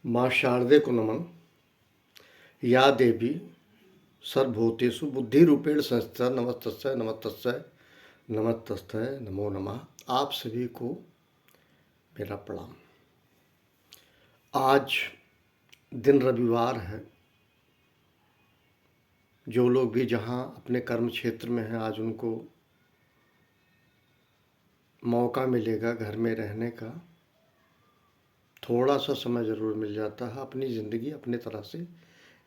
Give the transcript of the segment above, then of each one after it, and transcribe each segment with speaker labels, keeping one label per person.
Speaker 1: माँ शारदे को नमन। या देवी सर्वभूतेषु बुद्धिरूपेण संस्थिता नमस्तस्यै नमस्तस्यै नमस्तस्यै नमो नमः। आप सभी को मेरा प्रणाम। आज दिन रविवार है। जो लोग भी जहाँ अपने कर्म क्षेत्र में हैं, आज उनको मौका मिलेगा घर में रहने का। थोड़ा सा समय ज़रूर मिल जाता है अपनी ज़िंदगी अपने तरह से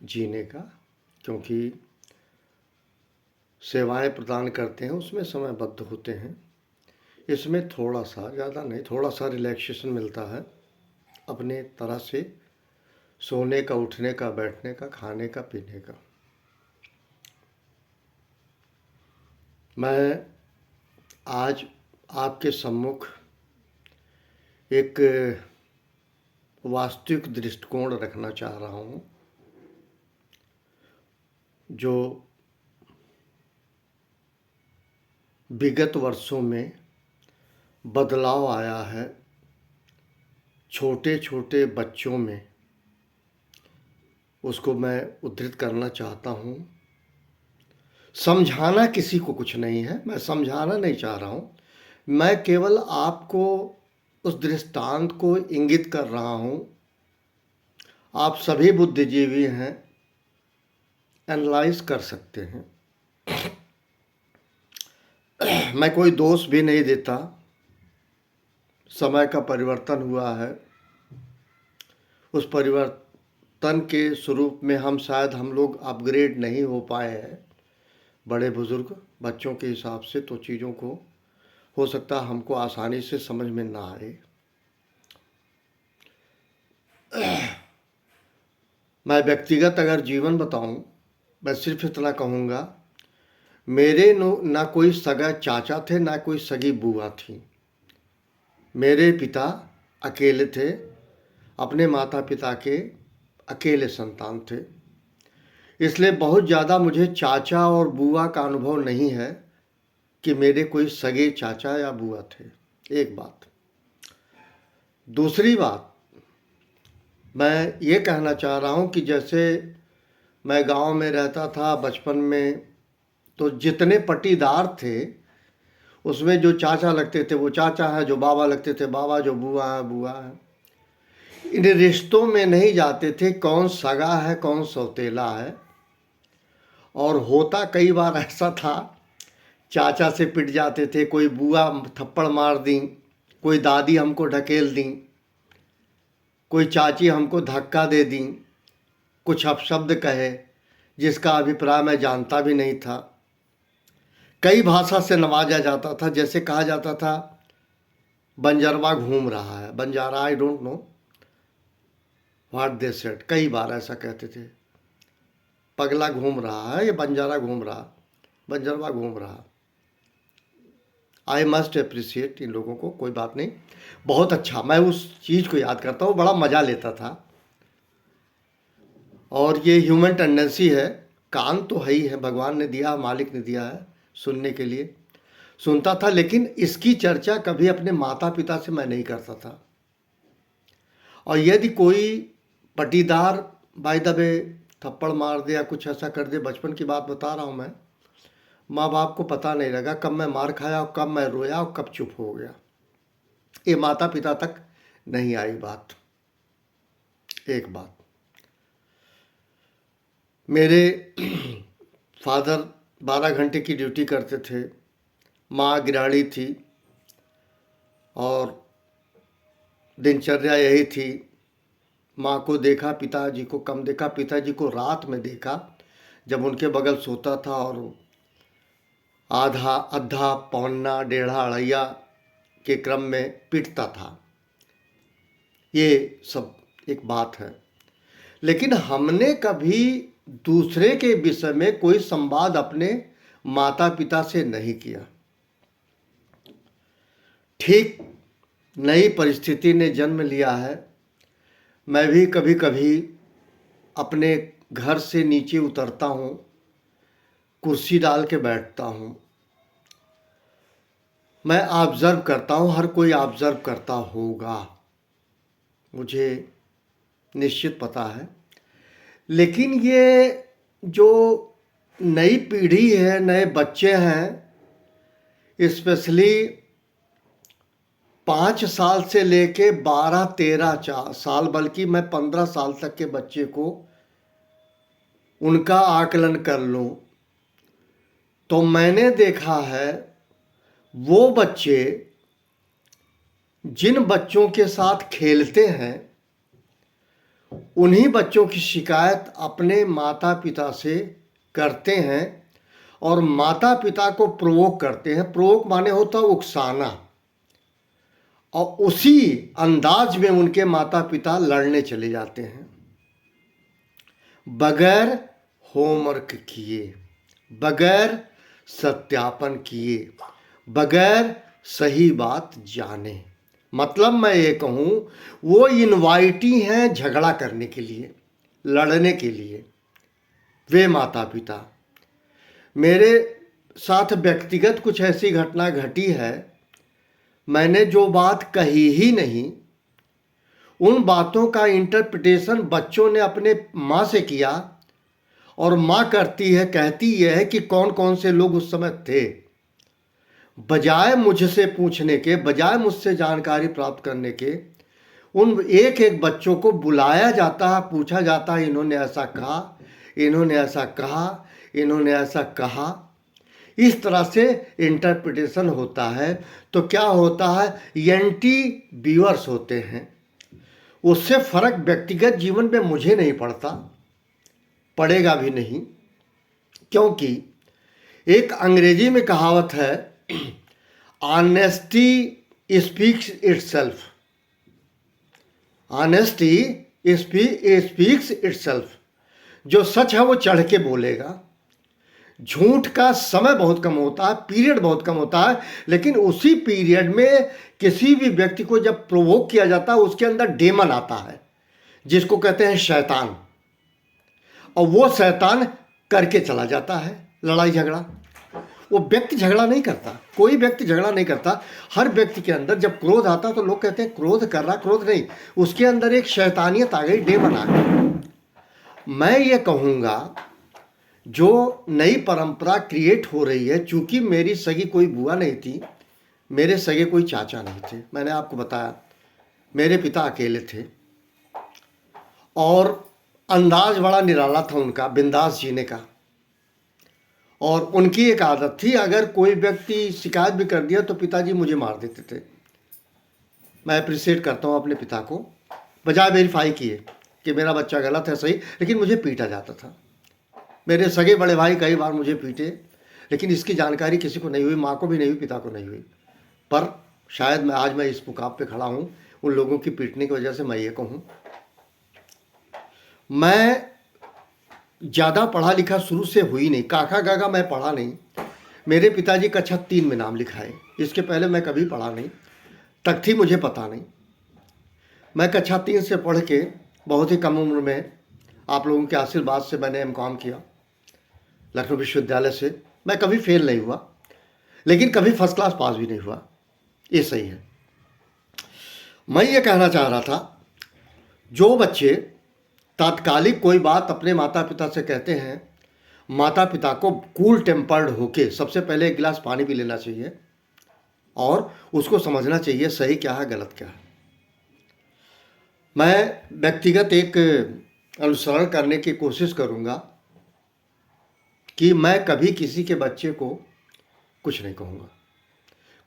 Speaker 1: जीने का, क्योंकि सेवाएं प्रदान करते हैं उसमें समयबद्ध होते हैं। इसमें थोड़ा सा, ज़्यादा नहीं, थोड़ा सा रिलैक्सेशन मिलता है अपने तरह से, सोने का, उठने का, बैठने का, खाने का, पीने का। मैं आज आपके सम्मुख एक वास्तविक दृष्टिकोण रखना चाह रहा हूँ, जो विगत वर्षों में बदलाव आया है छोटे छोटे बच्चों में, उसको मैं उद्धृत करना चाहता हूँ। समझाना किसी को कुछ नहीं है, मैं समझाना नहीं चाह रहा हूँ, मैं केवल आपको उस दृष्टांत को इंगित कर रहा हूँ। आप सभी बुद्धिजीवी हैं, एनालाइज कर सकते हैं। मैं कोई दोष भी नहीं देता। समय का परिवर्तन हुआ है, उस परिवर्तन के स्वरूप में हम लोग अपग्रेड नहीं हो पाए हैं। बड़े बुजुर्ग बच्चों के हिसाब से तो चीज़ों को हो सकता है हमको आसानी से समझ में ना आए। मैं व्यक्तिगत अगर जीवन बताऊं, मैं सिर्फ इतना कहूँगा, मेरे ना कोई सगा चाचा थे, ना कोई सगी बुआ थी। मेरे पिता अकेले थे, अपने माता पिता के अकेले संतान थे। इसलिए बहुत ज़्यादा मुझे चाचा और बुआ का अनुभव नहीं है कि मेरे कोई सगे चाचा या बुआ थे। एक बात। दूसरी बात, मैं ये कहना चाह रहा हूँ कि जैसे मैं गांव में रहता था बचपन में, तो जितने पटीदार थे उसमें जो चाचा लगते थे वो चाचा है, जो बाबा लगते थे बाबा, जो बुआ है बुआ है। इन रिश्तों में नहीं जाते थे कौन सगा है कौन सौतेला है। और होता कई बार ऐसा था, चाचा से पिट जाते थे, कोई बुआ थप्पड़ मार दी, कोई दादी हमको ढकेल दी, कोई चाची हमको धक्का दे दी, कुछ अपशब्द कहे जिसका अभिप्राय मैं जानता भी नहीं था। कई भाषा से नवाजा जाता था, जैसे कहा जाता था बंजरवा घूम रहा है, Banjara, I don't know what they said. कई बार ऐसा कहते थे, पगला घूम रहा है, ये बंजारा घूम रहा, बंजरवा घूम रहा। आई मस्ट अप्रिशिएट इन लोगों को, कोई बात नहीं, बहुत अच्छा। मैं उस चीज़ को याद करता हूँ, बड़ा मज़ा लेता था। और ये ह्यूमन टेंडेंसी है, कान तो है ही है, भगवान ने दिया, मालिक ने दिया है सुनने के लिए, सुनता था। लेकिन इसकी चर्चा कभी अपने माता पिता से मैं नहीं करता था। और यदि कोई पटीदार बाय द वे थप्पड़ मार दे या कुछ ऐसा कर दे, बचपन की बात बता रहा हूँ मैं, माँ बाप को पता नहीं लगा कब मैं मार खाया और कब मैं रोया और कब चुप हो गया। ये माता पिता तक नहीं आई बात। एक बात, मेरे फादर 12 घंटे की ड्यूटी करते थे, माँ गृहिणी थी और दिनचर्या यही थी। माँ को देखा, पिताजी को कम देखा। पिताजी को रात में देखा जब उनके बगल सोता था और आधा अद्धा पौना डेढ़ा अढ़ैया के क्रम में पीटता था। ये सब एक बात है। लेकिन हमने कभी दूसरे के विषय में कोई संवाद अपने माता पिता से नहीं किया। ठीक नई परिस्थिति ने जन्म लिया है। मैं भी कभी कभी अपने घर से नीचे उतरता हूँ, कुर्सी डाल के बैठता हूँ, मैं ऑब्जर्व करता हूँ, हर कोई ऑब्जर्व करता होगा। मुझे निश्चित पता है। लेकिन ये जो नई पीढ़ी है, नए बच्चे हैं, स्पेशली 5 साल से लेके 12-13 साल, बल्कि मैं 15 साल तक के बच्चे को उनका आकलन कर लूं तो मैंने देखा है वो बच्चे जिन बच्चों के साथ खेलते हैं उन्हीं बच्चों की शिकायत अपने माता पिता से करते हैं और माता पिता को प्रोवोक करते हैं। प्रोवोक माने होता है उकसाना, और उसी अंदाज में उनके माता पिता लड़ने चले जाते हैं बगैर होमवर्क किए, बगैर सत्यापन किए, बगैर सही बात जाने। मतलब मैं ये कहूँ वो इनवाइटी हैं झगड़ा करने के लिए, लड़ने के लिए। वे माता पिता, मेरे साथ व्यक्तिगत कुछ ऐसी घटना घटी है, मैंने जो बात कही ही नहीं उन बातों का इंटरप्रिटेशन बच्चों ने अपने माँ से किया, और माँ करती है, कहती यह है कि कौन कौन से लोग उस समय थे। बजाय मुझसे पूछने के, बजाय मुझसे जानकारी प्राप्त करने के, उन एक एक बच्चों को बुलाया जाता है, पूछा जाता है इन्होंने ऐसा कहा, इन्होंने ऐसा कहा, इन्होंने ऐसा कहा। इस तरह से इंटरप्रिटेशन होता है। तो क्या होता है, एंटी व्यूअर्स होते हैं। उससे फर्क व्यक्तिगत जीवन में मुझे नहीं पड़ता, पड़ेगा भी नहीं, क्योंकि एक अंग्रेजी में कहावत है, honesty speaks itself, honesty speaks itself. जो सच है वो चढ़ के बोलेगा। झूठ का समय बहुत कम होता है, पीरियड बहुत कम होता है, लेकिन उसी पीरियड में किसी भी व्यक्ति को जब प्रोवोक किया जाता है उसके अंदर डेमन आता है जिसको कहते हैं शैतान, और वो शैतान करके चला जाता है लड़ाई झगड़ा। वो व्यक्ति झगड़ा नहीं करता, कोई व्यक्ति झगड़ा नहीं करता। हर व्यक्ति के अंदर जब क्रोध आता तो लोग कहते हैं क्रोध कर रहा, क्रोध नहीं, उसके अंदर एक शैतानियत आ गई, डेमन आ गई। मैं ये कहूँगा जो नई परंपरा क्रिएट हो रही है, चूंकि मेरी सगी कोई बुआ नहीं थी, मेरे सगे कोई चाचा नहीं थे, मैंने आपको बताया मेरे पिता अकेले थे, और अंदाज बड़ा निराला था उनका बिंदास जीने का। और उनकी एक आदत थी, अगर कोई व्यक्ति शिकायत भी कर दिया तो पिताजी मुझे मार देते थे। मैं अप्रिशिएट करता हूँ अपने पिता को, बजाय वेरीफाई किए कि मेरा बच्चा गलत है सही, लेकिन मुझे पीटा जाता था। मेरे सगे बड़े भाई कई बार मुझे पीटे, लेकिन इसकी जानकारी किसी को नहीं हुई, माँ को भी नहीं हुई, पिता को नहीं हुई। पर शायद आज मैं इस मुकाम पे खड़ा हूँ उन लोगों की पीटने की वजह से। मैं ये कहूँ, मैं ज़्यादा पढ़ा लिखा शुरू से हुई नहीं, काका गागा मैं पढ़ा नहीं। मेरे पिताजी कक्षा 3 में नाम लिखाए, इसके पहले मैं कभी पढ़ा नहीं, तक थी मुझे पता नहीं। मैं कक्षा 3 से पढ़ के बहुत ही कम उम्र में आप लोगों के आशीर्वाद से मैंने एमकॉम किया लखनऊ विश्वविद्यालय से। मैं कभी फेल नहीं हुआ, लेकिन कभी फर्स्ट क्लास पास भी नहीं हुआ, ये सही है। मैं ये कहना चाह रहा था, जो बच्चे तात्कालिक कोई बात अपने माता पिता से कहते हैं, माता पिता को कूल टेम्पर्ड होके सबसे पहले एक गिलास पानी पी लेना चाहिए और उसको समझना चाहिए सही क्या है गलत क्या है। मैं व्यक्तिगत एक अनुसरण करने की कोशिश करूँगा कि मैं कभी किसी के बच्चे को कुछ नहीं कहूँगा,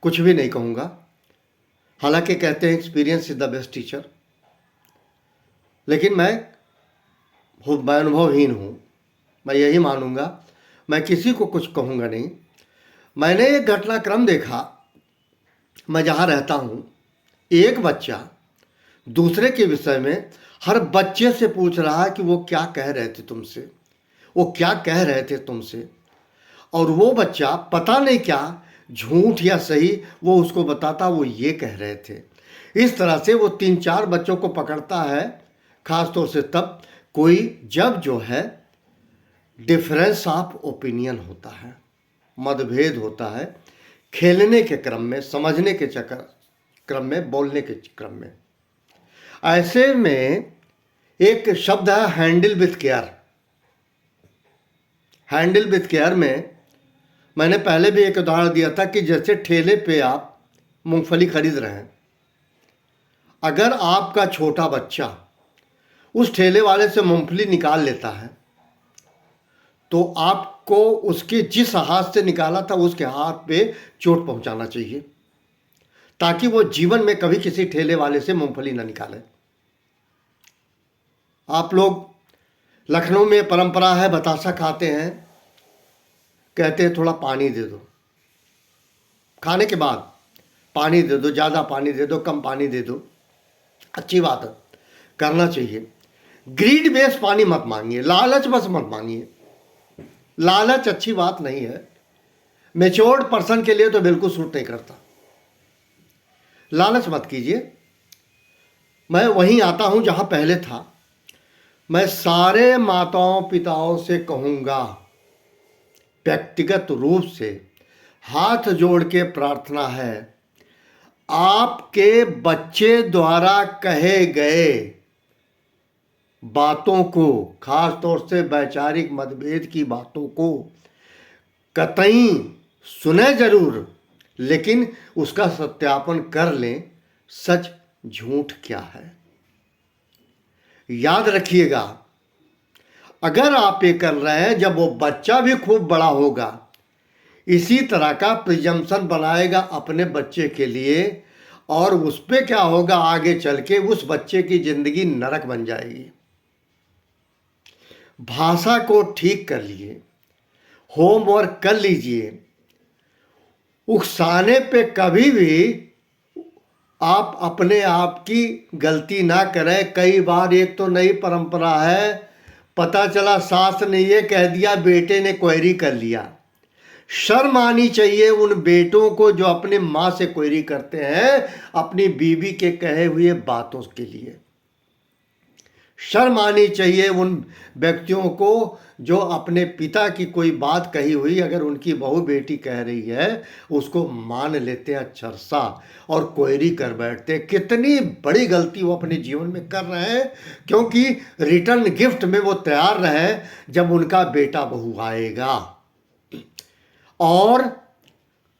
Speaker 1: कुछ भी नहीं कहूँगा। हालांकि कहते हैं experience is the best teacher, लेकिन मैं अनुभवहीन हूँ, मैं यही मानूंगा, मैं किसी को कुछ कहूँगा नहीं। मैंने एक घटनाक्रम देखा, मैं जहाँ रहता हूँ, एक बच्चा दूसरे के विषय में हर बच्चे से पूछ रहा है कि वो क्या कह रहे थे तुमसे, वो क्या कह रहे थे तुमसे, और वो बच्चा पता नहीं क्या झूठ या सही वो उसको बताता वो ये कह रहे थे। इस तरह से वो 3-4 बच्चों को पकड़ता है, ख़ास तौर से तब कोई जब जो है डिफरेंस ऑफ ओपिनियन होता है, मतभेद होता है, खेलने के क्रम में, समझने के क्रम में, बोलने के क्रम में। ऐसे में एक शब्द है handle with care. Handle with care में मैंने पहले भी एक उदाहरण दिया था कि जैसे ठेले पे आप मूंगफली खरीद रहे हैं, अगर आपका छोटा बच्चा उस ठेले वाले से मूंगफली निकाल लेता है तो आपको उसके जिस हाथ से निकाला था उसके हाथ पे चोट पहुंचाना चाहिए, ताकि वो जीवन में कभी किसी ठेले वाले से मूंगफली ना निकाले। आप लोग लखनऊ में परंपरा है, बतासा खाते हैं, कहते हैं थोड़ा पानी दे दो, खाने के बाद पानी दे दो, ज़्यादा पानी दे दो, कम पानी दे दो। अच्छी बात है, करना चाहिए। ग्रीड बेस पानी मत मांगिए, लालच बस मत मांगिए। लालच अच्छी बात नहीं है, मैच्योर्ड पर्सन के लिए तो बिल्कुल सूट नहीं करता। लालच मत कीजिए। मैं वहीं आता हूं जहां पहले था। मैं सारे माताओं पिताओं से कहूँगा, व्यक्तिगत रूप से हाथ जोड़ के प्रार्थना है, आपके बच्चे द्वारा कहे गए बातों को, खास तौर से वैचारिक मतभेद की बातों को कतई सुने जरूर, लेकिन उसका सत्यापन कर लें, सच झूठ क्या है। याद रखिएगा, अगर आप ये कर रहे हैं, जब वो बच्चा भी खूब बड़ा होगा इसी तरह का प्रिजम्पशन बनाएगा अपने बच्चे के लिए, और उस पे क्या होगा, आगे चल के उस बच्चे की जिंदगी नरक बन जाएगी। भाषा को ठीक कर लिए, होमवर्क कर लीजिए। उकसाने पे कभी भी आप अपने आप की गलती ना करें। कई बार एक तो नई परंपरा है, पता चला सास ने ये कह दिया, बेटे ने क्वेरी कर लिया। शर्म आनी चाहिए उन बेटों को जो अपने माँ से क्वेरी करते हैं अपनी बीवी के कहे हुए बातों के लिए। शर्म आनी चाहिए उन व्यक्तियों को जो अपने पिता की कोई बात कही हुई, अगर उनकी बहू बेटी कह रही है, उसको मान लेते हैं अक्षरशा और क्वेरी कर बैठते हैं। कितनी बड़ी गलती वो अपने जीवन में कर रहे हैं, क्योंकि रिटर्न गिफ्ट में वो तैयार रहे जब उनका बेटा बहू आएगा। और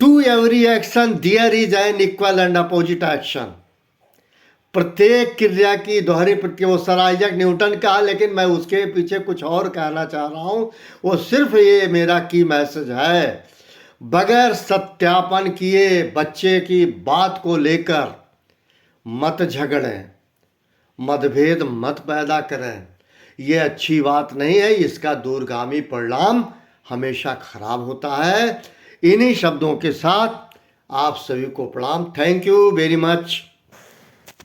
Speaker 1: to every action there is an equal and opposite action. प्रत्येक क्रिया की दोहरी प्रक्रिया, वो सर आइजैक न्यूटन का, लेकिन मैं उसके पीछे कुछ और कहना चाह रहा हूं। वो सिर्फ ये मेरा की मैसेज है, बगैर सत्यापन किए बच्चे की बात को लेकर मत झगड़ें, मतभेद मत पैदा करें। ये अच्छी बात नहीं है, इसका दूरगामी परिणाम हमेशा खराब होता है। इन्हीं शब्दों के साथ आप सभी को प्रणाम। Thank you very much.